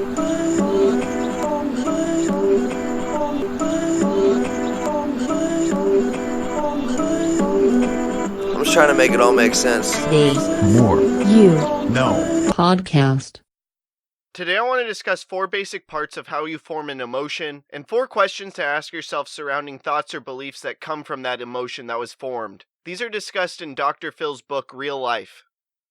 I'm just trying to make it all make sense. More You No podcast. Today I want to discuss 4 basic parts of how you form an emotion, and 4 questions to ask yourself surrounding thoughts or beliefs that come from that emotion that was formed. These are discussed in Dr. Phil's book, Real Life.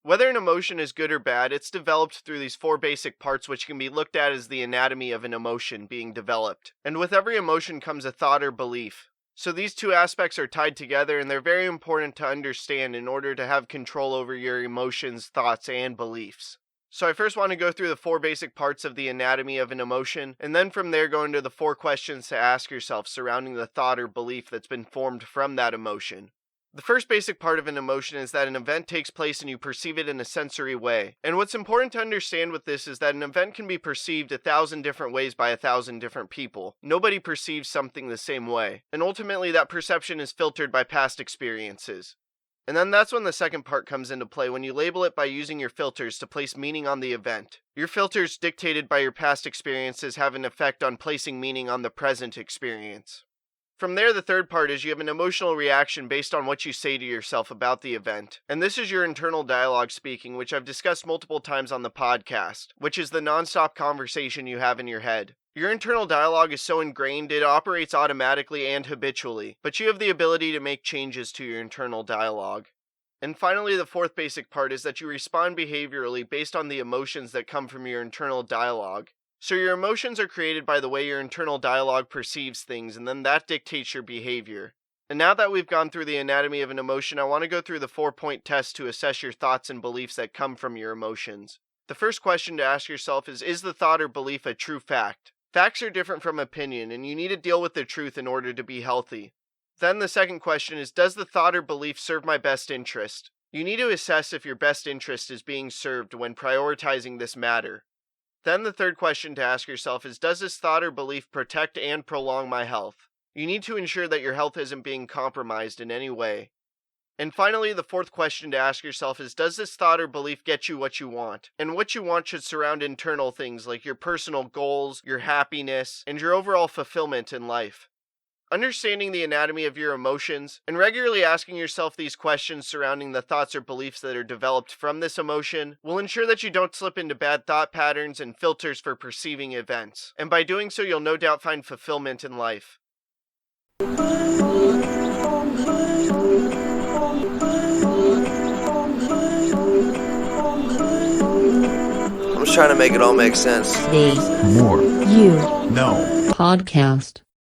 Whether an emotion is good or bad, it's developed through these 4 basic parts, which can be looked at as the anatomy of an emotion being developed. And with every emotion comes a thought or belief. So these 2 aspects are tied together, and they're very important to understand in order to have control over your emotions, thoughts, and beliefs. So I first want to go through the 4 basic parts of the anatomy of an emotion, and then from there go into the 4 questions to ask yourself surrounding the thought or belief that's been formed from that emotion. The first basic part of an emotion is that an event takes place and you perceive it in a sensory way. And what's important to understand with this is that an event can be perceived 1,000 different ways by 1,000 different people. Nobody perceives something the same way. And ultimately that perception is filtered by past experiences. And then that's when the second part comes into play, when you label it by using your filters to place meaning on the event. Your filters dictated by your past experiences have an effect on placing meaning on the present experience. From there, the third part is you have an emotional reaction based on what you say to yourself about the event. And this is your internal dialogue speaking, which I've discussed multiple times on the podcast, which is the non-stop conversation you have in your head. Your internal dialogue is so ingrained it operates automatically and habitually, but you have the ability to make changes to your internal dialogue. And finally, the fourth basic part is that you respond behaviorally based on the emotions that come from your internal dialogue. So your emotions are created by the way your internal dialogue perceives things, and then that dictates your behavior. And now that we've gone through the anatomy of an emotion, I want to go through the 4-point test to assess your thoughts and beliefs that come from your emotions. The first question to ask yourself is the thought or belief a true fact? Facts are different from opinion, and you need to deal with the truth in order to be healthy. Then the second question is, does the thought or belief serve my best interest? You need to assess if your best interest is being served when prioritizing this matter. Then the third question to ask yourself is, does this thought or belief protect and prolong my health? You need to ensure that your health isn't being compromised in any way. And finally, the fourth question to ask yourself is, does this thought or belief get you what you want? And what you want should surround internal things like your personal goals, your happiness, and your overall fulfillment in life. Understanding the anatomy of your emotions and regularly asking yourself these questions surrounding the thoughts or beliefs that are developed from this emotion will ensure that you don't slip into bad thought patterns and filters for perceiving events. And by doing so, you'll no doubt find fulfillment in life. I'm just trying to make it all make sense. More You No podcast.